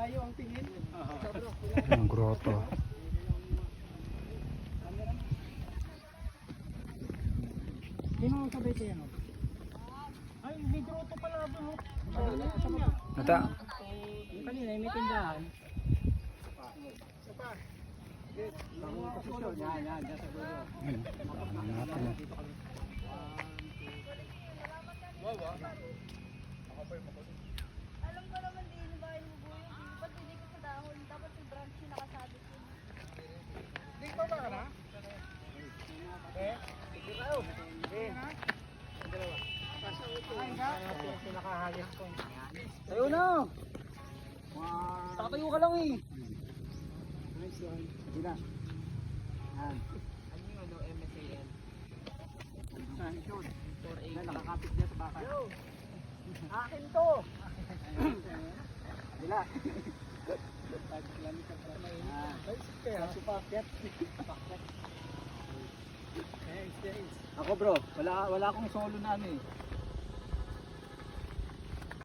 malayo ang tingin. Ang grotto. Sino ang sabay kayo? No? Ay, may grotto pala doon. Nata. Yung kanina, may tindahan. Ang posisyon, yan, dyan sa dulo. Alam ko naman din ba yung buhay, ba't hindi ko sa dahon, dapat yung branch yung nakasabit yun. Dito ba ka na? Eh? Sige tayo. Eh? Dalawa. Kain ka? Pinakahayas ko. Tayo na! Tatayo ka lang eh. Nice one. Sige na. Yan. Ano yung ano, MSAN? Saan yun? Nakakapit niya sa bakal. Akin to! Bila. 5 kilometer pa may kaya supakyat. Ako bro, wala akong solo na ano eh.